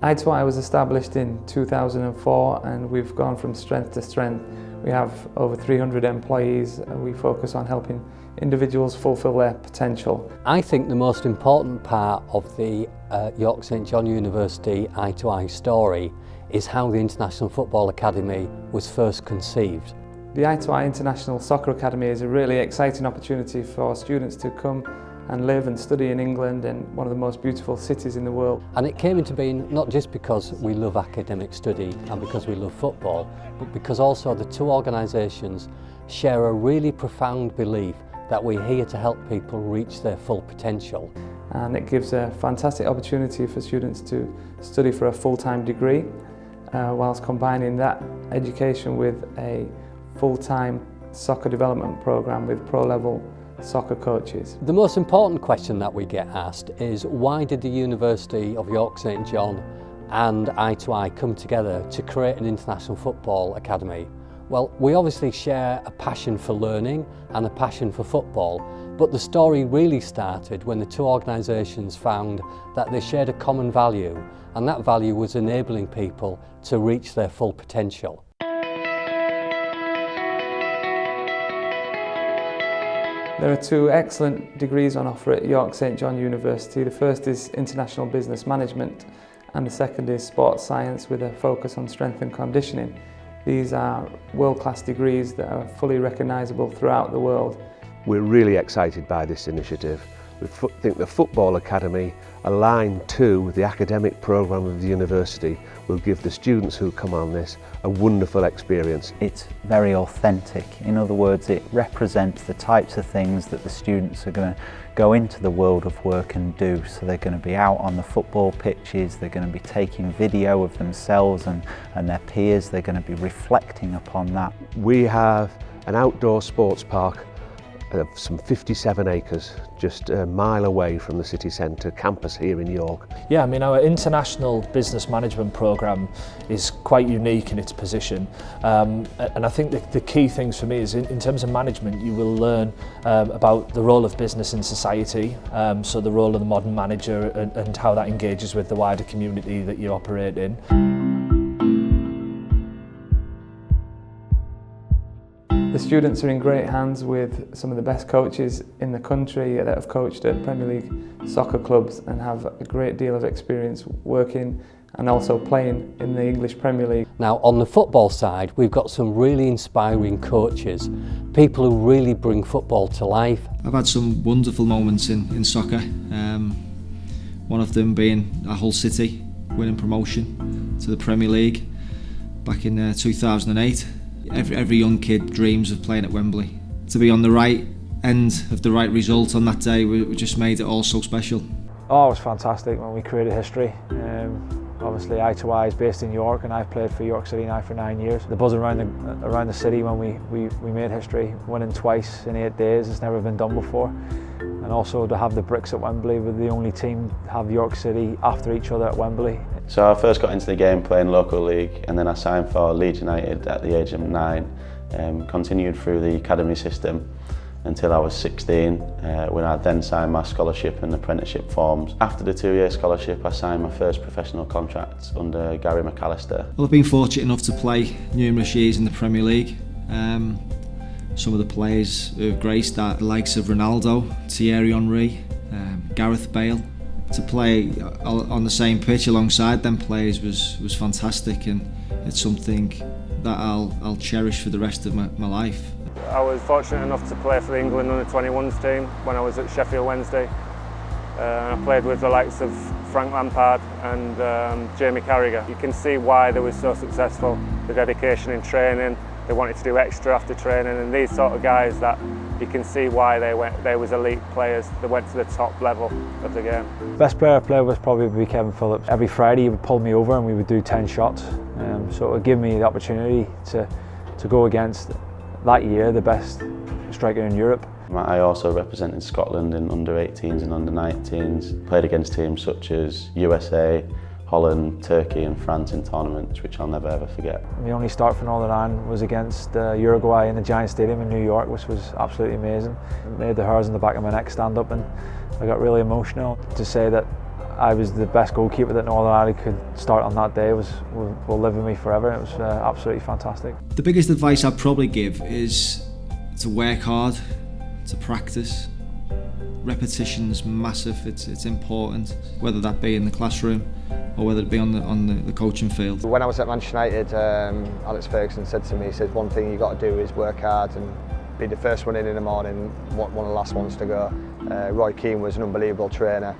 I2I was established in 2004 and we've gone from strength to strength. We have over 300 employees and we focus on helping individuals fulfil their potential. I think the most important part of the York St John University I2I story is how the International Football Academy was first conceived. The I2I International Soccer Academy is a really exciting opportunity for students to come and live and study in England, in one of the most beautiful cities in the world. And it came into being not just because we love academic study and because we love football, but because also the two organisations share a really profound belief that we're here to help people reach their full potential. And it gives a fantastic opportunity for students to study for a full-time degree, whilst combining that education with a full-time soccer development programme with pro-level soccer coaches. The most important question that we get asked is, why did the University of York St John and I2I come together to create an international football academy? Well, we obviously share a passion for learning and a passion for football, but the story really started when the two organisations found that they shared a common value, and that value was enabling people to reach their full potential. There are two excellent degrees on offer at York St John University. The first is International Business Management and the second is Sports Science with a focus on strength and conditioning. These are world-class degrees that are fully recognisable throughout the world. We're really excited by this initiative. We think the Football Academy, aligned to the academic programme of the university, will give the students who come on this a wonderful experience. It's very authentic. In other words, it represents the types of things that the students are going to go into the world of work and do. So they're going to be out on the football pitches, they're going to be taking video of themselves and their peers, they're going to be reflecting upon that. We have an outdoor sports park of some 57 acres, just a mile away from the city centre campus here in York. Yeah, I mean, our international business management programme is quite unique in its position, and I think the key things for me is in terms of management, you will learn about the role of business in society, so the role of the modern manager and how that engages with the wider community that you operate in. The students are in great hands with some of the best coaches in the country that have coached at Premier League soccer clubs and have a great deal of experience working and also playing in the English Premier League. Now, on the football side, we've got some really inspiring coaches, people who really bring football to life. I've had some wonderful moments in soccer, one of them being at Hull City winning promotion to the Premier League back in 2008. Every young kid dreams of playing at Wembley. To be on the right end of the right result on that day, we just made it all so special. Oh, it was fantastic when we created history. Obviously I2I is based in York and I've played for York City now for 9 years. The buzz around the city when we made history, winning twice in 8 days, it's never been done before. And also to have the bricks at Wembley, with the only team to have York City after each other at Wembley. So I first got into the game playing local league, and then I signed for Leeds United at the age of 9, continued through the academy system until I was 16, when I then signed my scholarship and apprenticeship forms. After the 2-year scholarship, I signed my first professional contract under Gary McAllister. Well, I've been fortunate enough to play numerous years in the Premier League. Some of the players who have graced that, the likes of Ronaldo, Thierry Henry, Gareth Bale. To play on the same pitch alongside them players was fantastic, and it's something that I'll cherish for the rest of my life. I was fortunate enough to play for the England under-21s team when I was at Sheffield Wednesday. I played with the likes of Frank Lampard and Jamie Carragher. You can see why they were so successful, the dedication in training. They wanted to do extra after training, and these sort of guys that you can see why they was elite players. They went to the top level of the game. Best player I played was probably Kevin Phillips. Every Friday he would pull me over and we would do 10 shots. So it would give me the opportunity to go against that year the best striker in Europe. I also represented Scotland in under-18s and under-19s. Played against teams such as USA, Holland, Turkey and France in tournaments, which I'll never ever forget. My only start for Northern Ireland was against Uruguay in the Giant Stadium in New York, which was absolutely amazing. It made the hairs on the back of my neck stand up, and I got really emotional to say that I was the best goalkeeper that Northern Ireland could start on that day will live with me forever. It was absolutely fantastic. The biggest advice I'd probably give is to work hard, to practice. Repetition's massive, it's important, whether that be in the classroom or whether it be on the coaching field. When I was at Manchester United, Alex Ferguson said to me, he said, one thing you got to do is work hard and be the first one in the morning, one of the last ones to go. Roy Keane was an unbelievable trainer.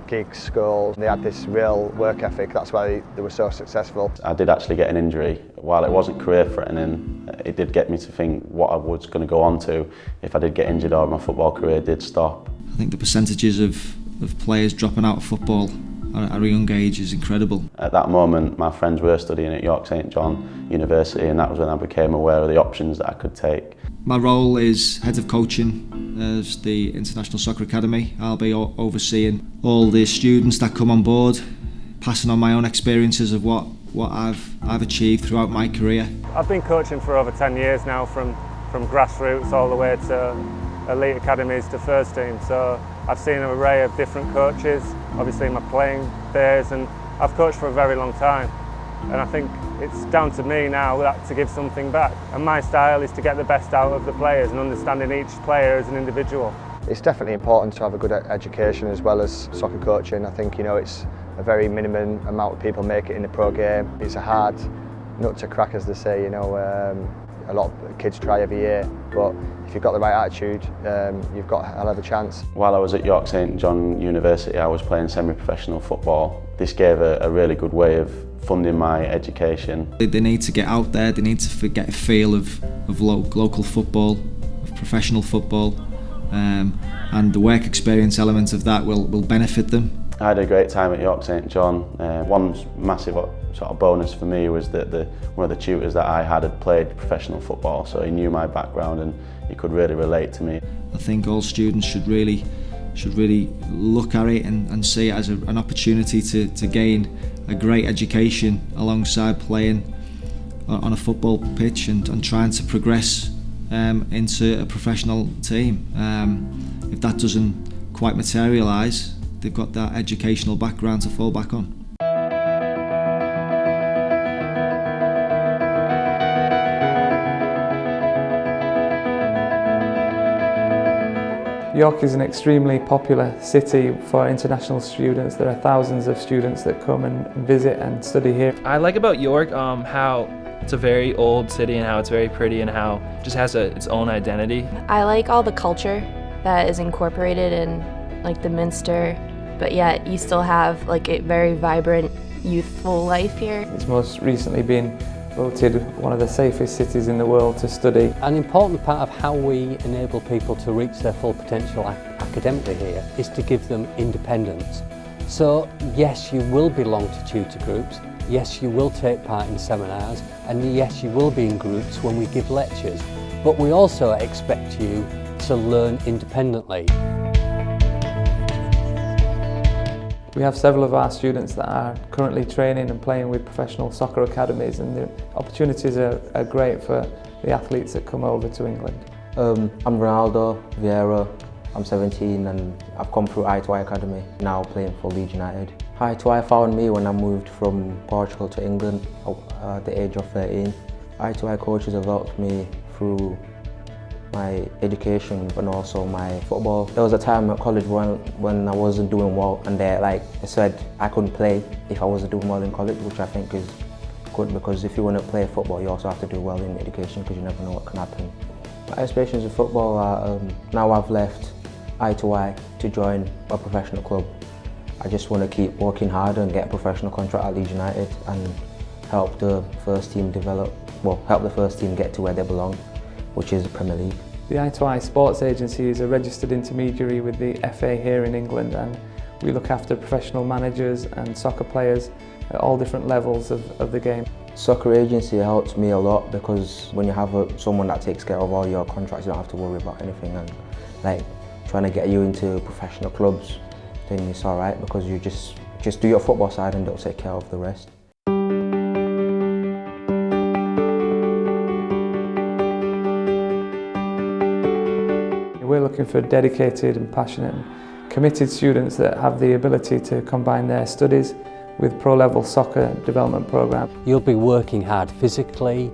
Giggs, Scholes, they had this real work ethic, that's why they were so successful. I did actually get an injury. While it wasn't career threatening, it did get me to think what I was going to go on to if I did get injured or my football career did stop. I think the percentages of players dropping out of football at a young age is incredible. At that moment, my friends were studying at York St John University, and that was when I became aware of the options that I could take. My role is head of coaching as the International Soccer Academy. I'll be overseeing all the students that come on board, passing on my own experiences of what I've achieved throughout my career. I've been coaching for over 10 years now, from grassroots all the way to elite academies to first team. So I've seen an array of different coaches, obviously in my playing days, and I've coached for a very long time. And I think it's down to me now to give something back. And my style is to get the best out of the players and understanding each player as an individual. It's definitely important to have a good education as well as soccer coaching. I think, you know, it's a very minimum amount of people make it in the pro game. It's a hard nut to crack, as they say, you know. A lot of kids try every year, but if you've got the right attitude, you've got a hell of a chance. While I was at York St John University, I was playing semi-professional football. This gave a really good way of funding my education. They need to get out there, they need to get a feel of local football, of professional football, and the work experience element of that will benefit them. I had a great time at York St John. One massive sort of bonus for me was that one of the tutors that I had played professional football, so he knew my background and he could really relate to me. I think all students should really look at it and see it as an opportunity to gain a great education alongside playing on a football pitch and trying to progress into a professional team. If that doesn't quite materialise, they've got that educational background to fall back on. York is an extremely popular city for international students. There are thousands of students that come and visit and study here. I like about York how it's a very old city and how it's very pretty and how it just has its own identity. I like all the culture that is incorporated in like the Minster, but yet you still have like a very vibrant, youthful life here. It's most recently been voted one of the safest cities in the world to study. An important part of how we enable people to reach their full potential academically here is to give them independence. So yes, you will belong to tutor groups, yes, you will take part in seminars, and yes, you will be in groups when we give lectures, but we also expect you to learn independently. We have several of our students that are currently training and playing with professional soccer academies, and the opportunities are great for the athletes that come over to England. I'm Ronaldo Vieira, I'm 17 and I've come through I2I Academy, now playing for Leeds United. I2I found me when I moved from Portugal to England at the age of 13. I2I coaches have helped me through my education and also my football. There was a time at college when I wasn't doing well, and they said I couldn't play if I wasn't doing well in college, which I think is good, because if you want to play football you also have to do well in education, because you never know what can happen. My aspirations in football are, now I've left I2I to join a professional club, I just want to keep working hard and get a professional contract at Leeds United and help the first team help the first team get to where they belong, which is the Premier League. The I2I Sports Agency is a registered intermediary with the FA here in England, and we look after professional managers and soccer players at all different levels of the game. Soccer agency helps me a lot, because when you have someone that takes care of all your contracts, you don't have to worry about anything, and like trying to get you into professional clubs, then it's alright, because you just do your football side and they'll take care of the rest. We're looking for dedicated and passionate and committed students that have the ability to combine their studies with pro-level soccer development programme. You'll be working hard physically,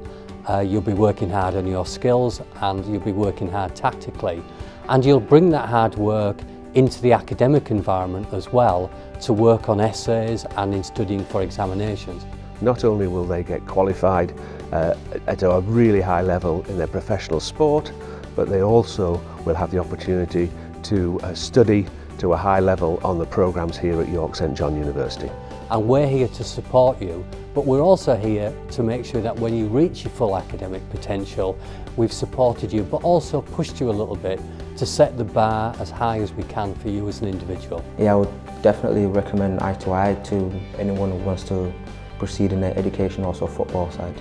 you'll be working hard on your skills, and you'll be working hard tactically. And you'll bring that hard work into the academic environment as well, to work on essays and in studying for examinations. Not only will they get qualified at a really high level in their professional sport, but they also will have the opportunity to study to a high level on the programmes here at York St John University. And we're here to support you, but we're also here to make sure that when you reach your full academic potential, we've supported you, but also pushed you a little bit to set the bar as high as we can for you as an individual. Yeah, I would definitely recommend I2I to anyone who wants to proceed in their education, also football side.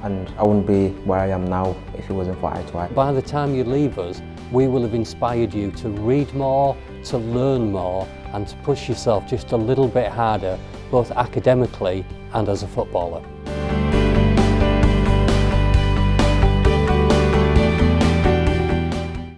And I wouldn't be where I am now if it wasn't for I2I. By the time you leave us, we will have inspired you to read more, to learn more, and to push yourself just a little bit harder, both academically and as a footballer.